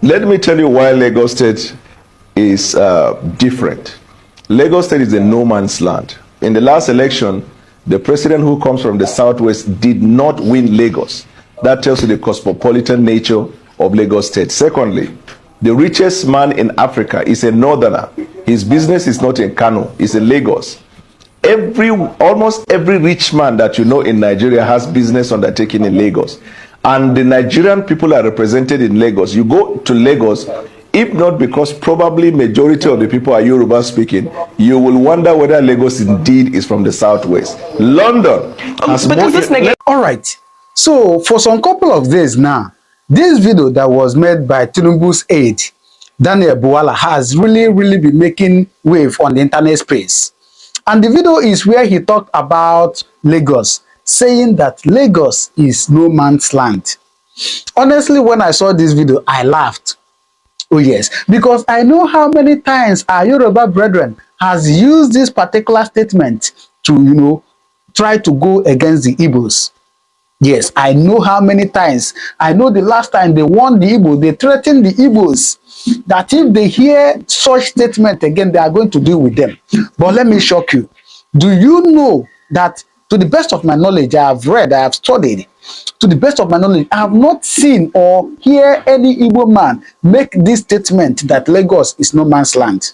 Let me tell you why Lagos State is different. Lagos State is a no man's land. In the last election, the president who comes from the southwest did not win Lagos. That tells you the cosmopolitan nature of Lagos State. Secondly, the richest man in Africa is a northerner. His business is not in Kano, it's in Lagos. Almost every rich man that you know in Nigeria has business undertaking in Lagos. And the Nigerian people are represented in Lagos. You go to Lagos, if not because probably majority of the people are Yoruba speaking, you will wonder whether Lagos indeed is from the southwest. London has all right. So for some couple of days now, this video that was made by Tinubu's aide, Daniel Buwala, has really been making wave on the internet space. And the video is where he talked about Lagos, saying that Lagos is no man's land. Honestly, when I saw this video, I laughed. Oh yes, because I know how many times our Yoruba brethren has used this particular statement to, try to go against the Igbos. Yes, I know how many times. I know the last time they warned the Igbo, they threatened the Igbos that if they hear such statement again, they are going to deal with them. But let me shock you. Do you know that, to the best of my knowledge, I have read, I have studied, to the best of my knowledge, I have not seen or hear any Igbo man make this statement that Lagos is no man's land.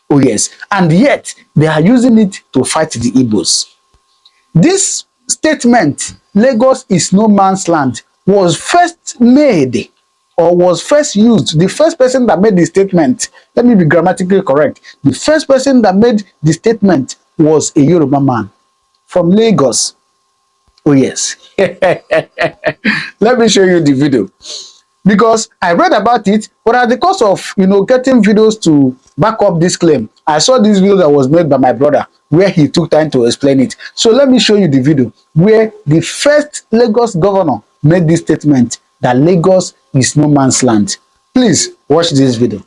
Oh yes, and yet they are using it to fight the Igbos. This statement, Lagos is no man's land, was first made or was first used. The first person that made the statement, let me be grammatically correct, the first person that made the statement was a Yoruba man from Lagos. Oh yes. Let me show you the video, because I read about it, but at the cost of getting videos to back up this claim, I saw this video that was made by my brother where he took time to explain it. So let me show you the video where the first Lagos governor made this statement that Lagos is no man's land. Please watch this video.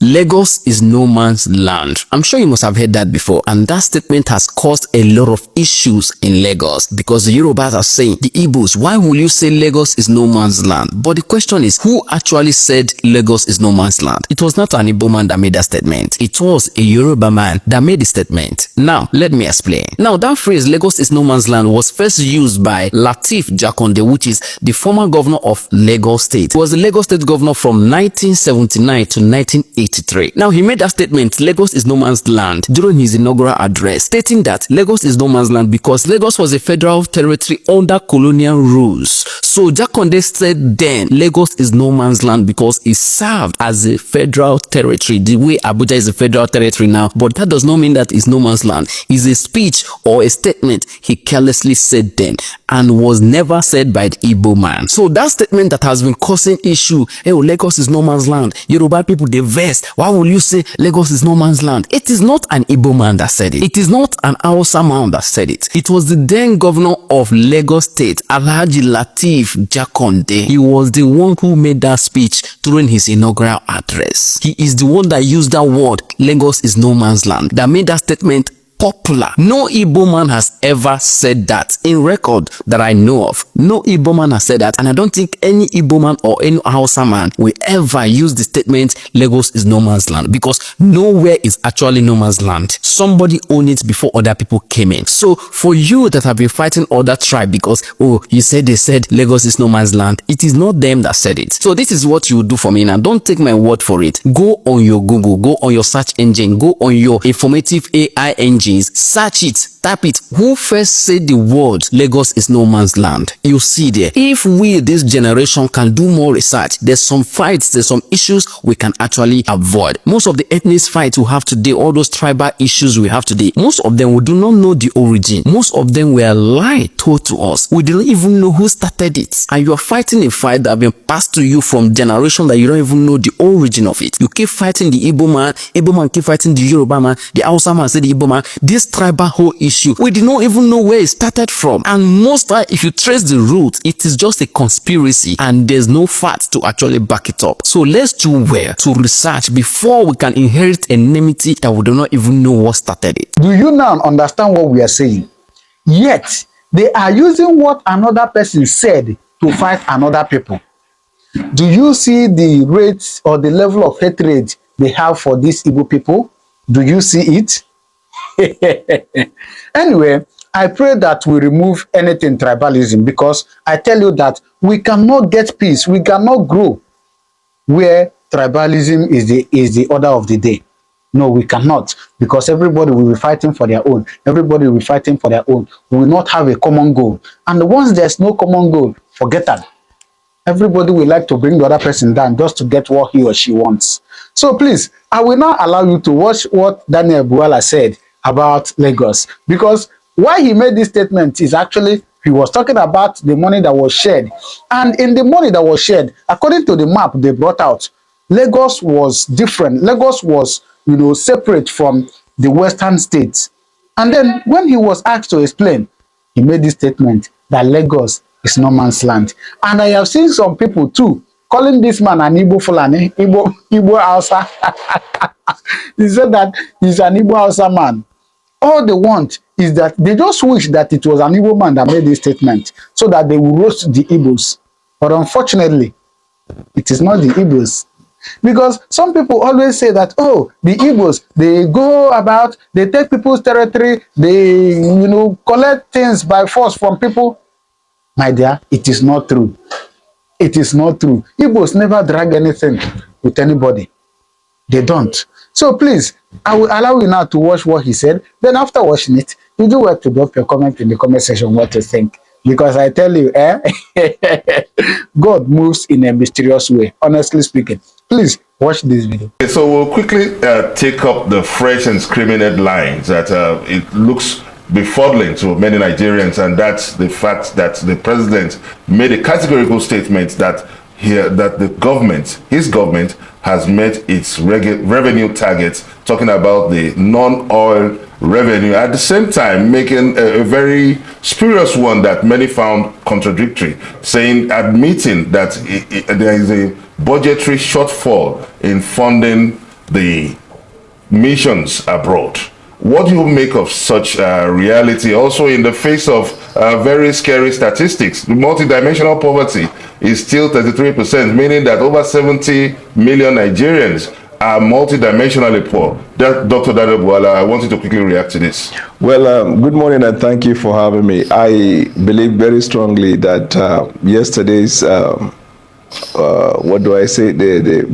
Lagos is no man's land. I'm sure you must have heard that before, and that statement has caused a lot of issues in Lagos because the Yorubas are saying, the Igbos, why will you say Lagos is no man's land? But the question is, who actually said Lagos is no man's land? It was not an Igbo man that made that statement. It was a Yoruba man that made the statement. Now, let me explain. Now, that phrase, Lagos is no man's land, was first used by Lateef Jakonde, which is the former governor of Lagos State. He was the Lagos State governor from 1979 to 1983. Now, he made that statement, Lagos is no man's land, during his inaugural address, stating that Lagos is no man's land because Lagos was a federal territory under colonial rules. So Jakonde said then, Lagos is no man's land because it served as a federal territory, the way Abuja is a federal territory now, but that does not mean that it's no man's land. It's a speech or a statement he carelessly said then and was never said by the Igbo man. So that statement that has been causing issue, hey, Lagos is no man's land, Yoruba people, they vex. Why will you say Lagos is no man's land? It is not an Igbo man that said it. It is not an Hausa man that said it. It was the then governor of Lagos State, Alhaji Lateef Jakonde. He was the one who made that speech during his inaugural address. He is the one that used that word, Lagos is no man's land, that made that statement popular. No Igbo man has ever said that in record that I know of. No Igbo man has said that, and I don't think any Igbo man or any Hausa man will ever use the statement Lagos is no man's land, because nowhere is actually no man's land. Somebody owned it before other people came in. So for you that have been fighting other tribe because they said Lagos is no man's land, it is not them that said it. So this is what you do for me now. Don't take my word for it. Go on your Google, go on your search engine, go on your informative AI engine, search it, type it, who first said the word Lagos is no man's land. You see there. If we, this generation, can do more research, there's some fights, there's some issues we can actually avoid. Most of the ethnic fights we have today, all those tribal issues we have today, most of them we do not know the origin. Most of them were lied told to us. We didn't even know who started it. And you are fighting a fight that have been passed to you from generation that you don't even know the origin of it. You keep fighting the Igbo man keep fighting the Yoruba man, the Hausa man say the Igbo man. This tribal whole issue, we did not even know where it started from. And most time, if you trace the root, it is just a conspiracy and there's no facts to actually back it up. So let's do well to research before we can inherit enmity that we do not even know what started it. Do you now understand what we are saying? Yet, they are using what another person said to fight another people. Do you see the rates or the level of hatred they have for these Igbo people? Do you see it? Anyway, I pray that we remove anything tribalism, because I tell you that we cannot get peace, we cannot grow where tribalism is the order of the day. No, we cannot, because everybody will be fighting for their own. Everybody will be fighting for their own. We will not have a common goal. And once there's no common goal, forget that. Everybody will like to bring the other person down just to get what he or she wants. So please, I will now allow you to watch what Daniel Buala said about Lagos, because why he made this statement is actually he was talking about the money that was shared. And in the money that was shared, according to the map they brought out, Lagos was different. Lagos was, separate from the western states. And then when he was asked to explain, he made this statement that Lagos is no man's land. And I have seen some people too calling this man an Igbo Fulani, Igbo Hausa. He said that he's an Igbo Hausa man. All they want is that they just wish that it was an Igbo man that made this statement so that they will roast the Igbos. But unfortunately, it is not the Igbos. Because some people always say that, oh, the Igbos, they go about, they take people's territory, they, collect things by force from people. My dear, it is not true. It is not true. Igbos never drag anything with anybody. They don't. So please, I will allow you now to watch what he said. Then after watching it, you do well to drop your comment in the comment section what you think. Because I tell you, God moves in a mysterious way, honestly speaking. Please watch this video. So we'll quickly take up the fresh and screaming headlines that it looks befuddling to many Nigerians, and that's the fact that the president made a categorical statement that the government, his government, has met its revenue targets, talking about the non-oil revenue, at the same time making a very spurious one that many found contradictory, admitting that there is a budgetary shortfall in funding the missions abroad. What do you make of such reality, also in the face of very scary statistics? Multidimensional poverty is still 33%, meaning that over 70 million Nigerians are multidimensionally poor. Dr. Daniel Buala, I want you to quickly react to this. Well, good morning and thank you for having me. I believe very strongly that yesterday's, the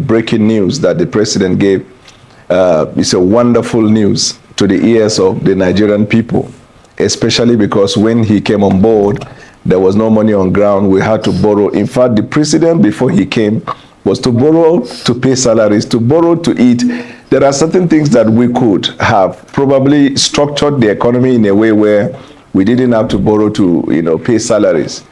breaking news that the president gave is a wonderful news to the ears of the Nigerian people, especially because when he came on board, there was no money on ground. We had to borrow. In fact, the president before he came was to borrow to pay salaries, to borrow to eat. There are certain things that we could have probably structured the economy in a way where we didn't have to borrow to pay salaries.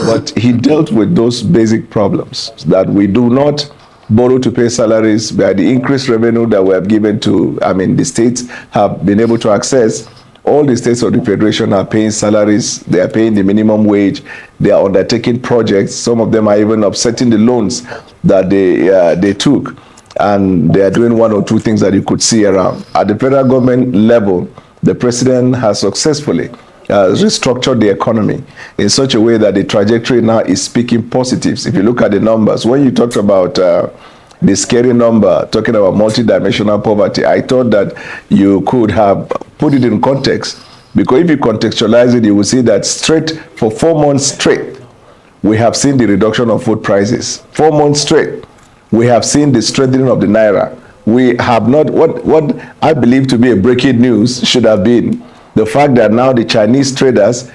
But he dealt with those basic problems, that we do not borrow to pay salaries by the increased revenue that we have given to, the states have been able to access. All the states of the Federation are paying salaries, they are paying the minimum wage, they are undertaking projects. Some of them are even offsetting the loans that they took. And they are doing one or two things that you could see around. At the federal government level, the president has successfully restructured the economy in such a way that the trajectory now is speaking positives. If you look at the numbers, when you talked about the scary number, talking about multidimensional poverty, I thought that you could have put it in context, because if you contextualize it, you will see that straight for 4 months straight, we have seen the reduction of food prices. 4 months straight, we have seen the strengthening of the naira. We have not, what I believe to be a breaking news should have been the fact that now the Chinese traders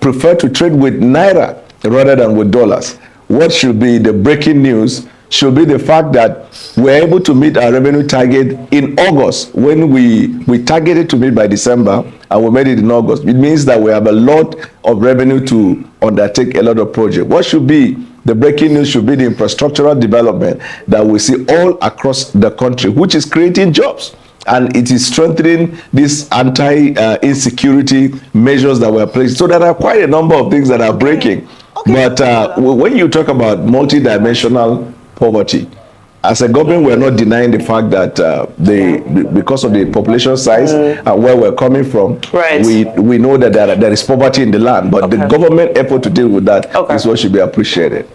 prefer to trade with naira rather than with dollars. What should be the breaking news should be the fact that we're able to meet our revenue target in August, when we targeted to meet by December and we made it in August. It means that we have a lot of revenue to undertake a lot of projects. What should be the breaking news should be the infrastructural development that we see all across the country, which is creating jobs. And it is strengthening these anti-insecurity measures that were placed. So there are quite a number of things that are breaking. Okay. But when you talk about multidimensional poverty, as a government, we're not denying the fact that because of the population size and where we're coming from, right, we know that there is poverty in the land. But the government effort to deal with that is what should be appreciated.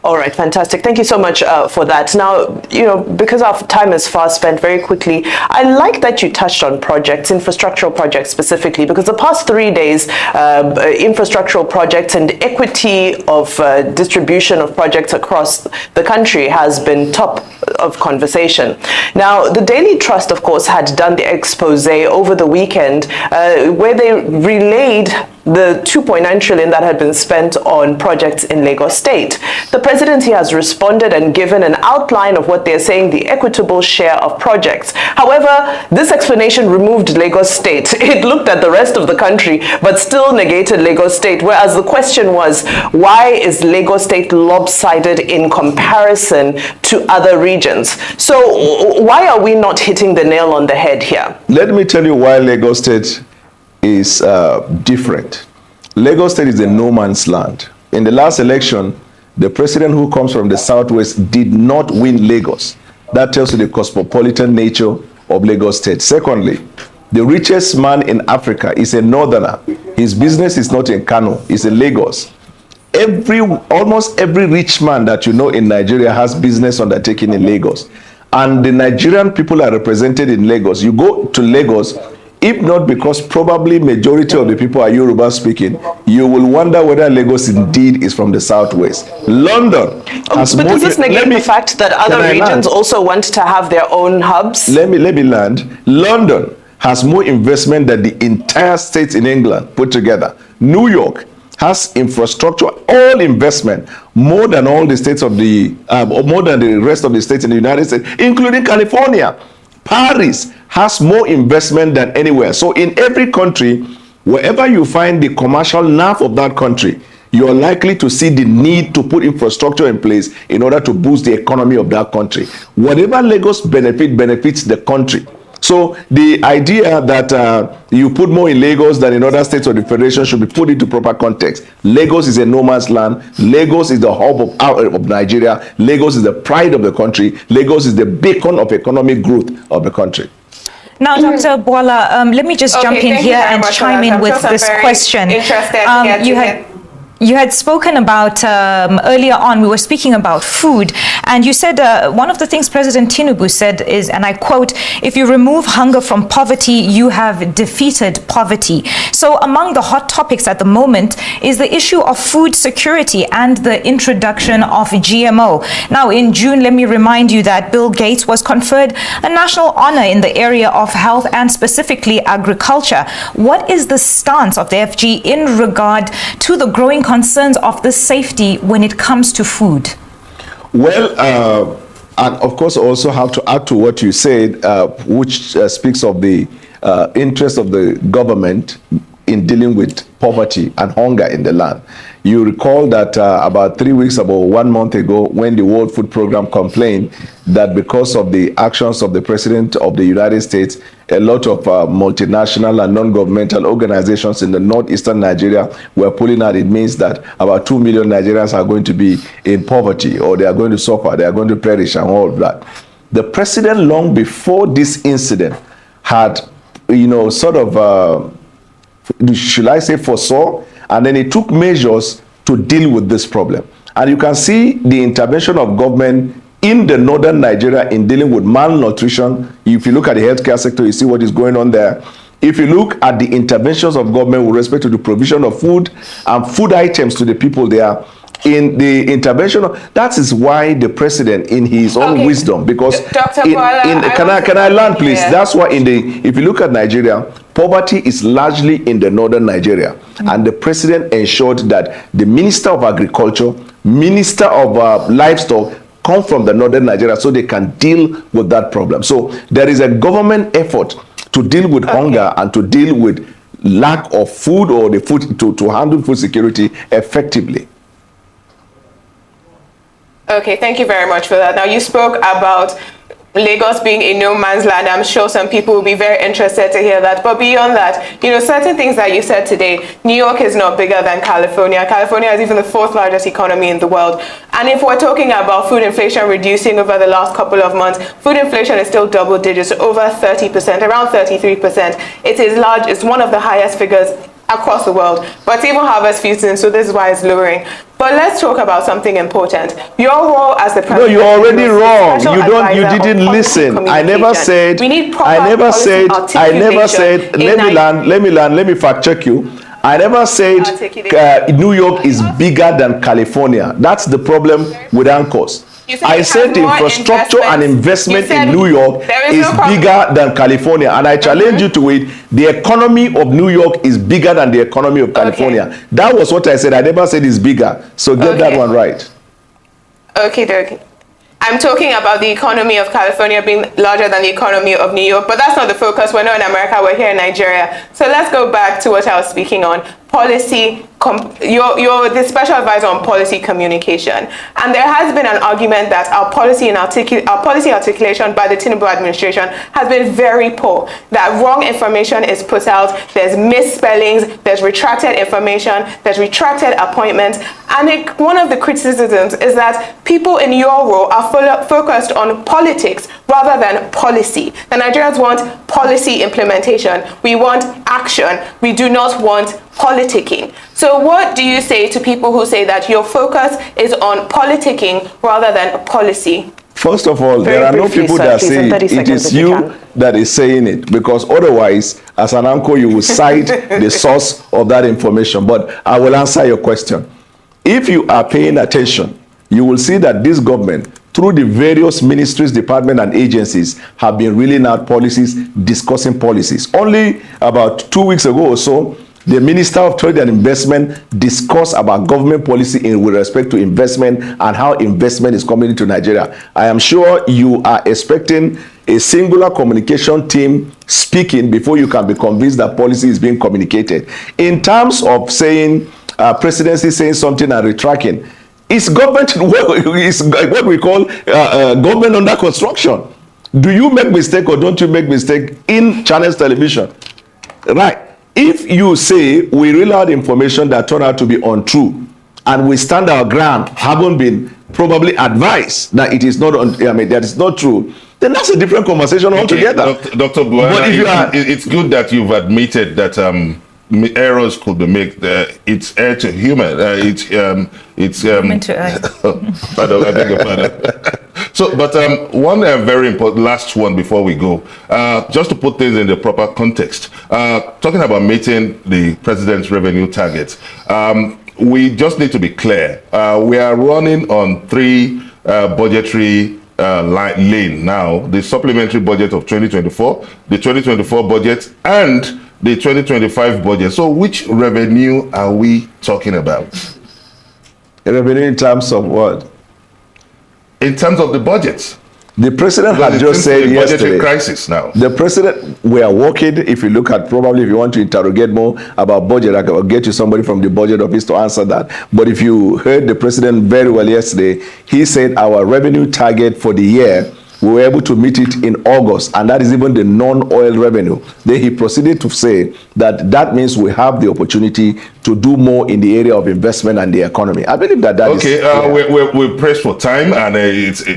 All right, fantastic. Thank you so much for that. Now, you know, because our time is fast spent, very quickly, I like that you touched on projects, infrastructural projects specifically, because the past 3 days, infrastructural projects and equity of distribution of projects across the country has been top of conversation. Now, the Daily Trust, of course, had done the expose over the weekend where they relayed the 2.9 trillion that had been spent on projects in Lagos State. The presidency has responded and given an outline of what they're saying the equitable share of projects. However, this explanation removed Lagos State. It looked at the rest of the country, but still negated Lagos State, whereas the question was, why is Lagos State lopsided in comparison to other regions? So why are we not hitting the nail on the head here? Let me tell you why Lagos State is different. Lagos State is a no man's land. In the last election, the president who comes from the southwest did not win Lagos. That tells you the cosmopolitan nature of Lagos State. Secondly, the richest man in Africa is a northerner. His business is not in Kano, it's in Lagos. Almost every rich man that you know in Nigeria has business undertaking in Lagos. And the Nigerian people are represented in Lagos. You go to Lagos, if not because probably majority of the people are Yoruba speaking, you will wonder whether Lagos indeed is from the southwest. London has but does this negate the fact that other regions also want to have their own hubs? Let me land. London has more investment than the entire states in England put together. New York has infrastructure, all investment, more than all the states of the, more than the rest of the states in the United States, including California. Paris has more investment than anywhere. So in every country, wherever you find the commercial nerve of that country, you're likely to see the need to put infrastructure in place in order to boost the economy of that country. Whatever Lagos benefits the country. So the idea that you put more in Lagos than in other states of the federation should be put into proper context. Lagos is a no man's land. Lagos is the hub of Nigeria. Lagos is the pride of the country. Lagos is the beacon of economic growth of the country. Now, Dr. Bola, let me just jump in here and chime in with this question. You had spoken about, earlier on, we were speaking about food, and you said one of the things President Tinubu said is, and I quote, if you remove hunger from poverty, you have defeated poverty. So among the hot topics at the moment is the issue of food security and the introduction of GMO. Now, in June, let me remind you that Bill Gates was conferred a national honor in the area of health and specifically agriculture. What is the stance of the FG in regard to the growing concerns of the safety when it comes to food? Well, and of course also have to add to what you said, which speaks of the interest of the government in dealing with poverty and hunger in the land. You recall that about 3 weeks, about 1 month ago, when the World Food Program complained that because of the actions of the President of the United States, a lot of multinational and non-governmental organizations in the northeastern Nigeria were pulling out. It means that about 2 million Nigerians are going to be in poverty, or they are going to suffer, they are going to perish and all of that. The President, long before this incident, had, you know, sort of, should I say, foresaw, and then he took measures to deal with this problem. And you can see the intervention of government in the northern Nigeria in dealing with malnutrition. If you look at the healthcare sector, you see what is going on there. If you look at the interventions of government with respect to the provision of food and food items to the people there, in the intervention, that is why the president, in his own wisdom, because can I land, please? That's why if you look at Nigeria, poverty is largely in the northern Nigeria, and the president ensured that the Minister of Agriculture, Minister of Livestock come from the northern Nigeria so they can deal with that problem. So there is a government effort to deal with hunger and to deal with lack of food, or the food to handle food security effectively. Okay, thank you very much for that. Now, you spoke about Lagos being a no man's land. I'm sure some people will be very interested to hear that. But beyond that, you know, certain things that you said today, New York is not bigger than California. California is even the 4th largest economy in the world. And if we're talking about food inflation reducing over the last couple of months, food inflation is still double digits, over 30%, around 33%. It is large. It's one of the highest figures across the world, but even harvest few things, so this is why it's lowering. But let's talk about something important. Your role as the president. No, you're already wrong. Special You don't. You advisor didn't on listen. policy I never said. We need proper I never policy said. I never said. articulation Let me in land. Let me land. Let me fact check you. I never said New York is bigger than California. That's the problem with anchors. I said infrastructure and investment in New York is bigger than California, and I challenge you to it. The economy of New York is bigger than the economy of California. Okay. That was what I said. I never said it's bigger. So get that one right. Okay. I'm talking about the economy of California being larger than the economy of New York, but that's not the focus. We're not in America, we're here in Nigeria. So let's go back to what I was speaking on. Policy, you're the special advisor on policy communication. And there has been an argument that our policy articulation by the Tinubu administration has been very poor, that wrong information is put out, there's misspellings, there's retracted information, there's retracted appointments. And one of the criticisms is that people in your role are focused on politics rather than policy. The Nigerians want policy implementation. We want action. We do not want politicking. So what do you say to people who say that your focus is on politicking rather than policy? First of all, there are no people that say it is you that is saying it, because otherwise, as an uncle, you will cite the source of that information. But I will answer your question. If you are paying attention, you will see that this government, through the various ministries, departments, and agencies, have been reeling out policies, discussing policies. Only about 2 weeks ago or so, the Minister of Trade and Investment discussed about government policy with respect to investment and how investment is coming into Nigeria. I am sure you are expecting a singular communication team speaking before you can be convinced that policy is being communicated. In terms of saying, presidency saying something and retracting, it's government, it's what we call government under construction. Do you make mistake or don't you make mistake in Channels Television? Right. If you say we reel out information that turned out to be untrue, and we stand our ground, haven't been probably advised that it is not, that is not true, then that's a different conversation altogether. Dr. Buhari, it's good that you've admitted that errors could be made. It's air to human. It's human to air. Pardon, I beg your pardon. So, but one very important last one before we go, just to put things in the proper context. Talking about meeting the president's revenue targets, we just need to be clear. We are running on three budgetary lane now: the supplementary budget of 2024, the 2024 budget, and the 2025 budget. So which revenue are we talking about? Revenue in terms of what? In terms of the budget. The president had just said yesterday. Crisis now. The president, we are working. If you look at, probably if you want to interrogate more about budget, I will get you somebody from the budget office to answer that. But if you heard the president very well yesterday, he said our revenue target for the year, we were able to meet it in August, and that is even the non-oil revenue. Then he proceeded to say that that means we have the opportunity to do more in the area of investment and the economy. I believe that is... Okay, we're pressed for time, and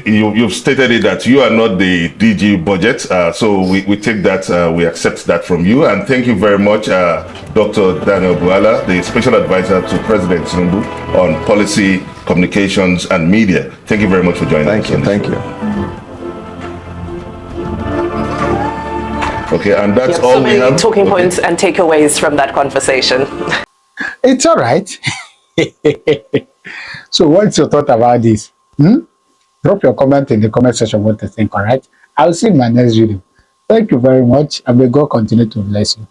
you've stated it that you are not the DG budget, so we take that, we accept that from you, and thank you very much, Dr. Daniel Buala, the Special Advisor to President Tinubu on Policy, Communications, and Media. Thank you very much for joining us. Thank you. Okay, and that's all so many talking points and takeaways from that conversation. It's all right. So what's your thought about this? Drop your comment in the comment section what you think, all right? I'll see you in my next video. Thank you very much, and may God continue to bless you.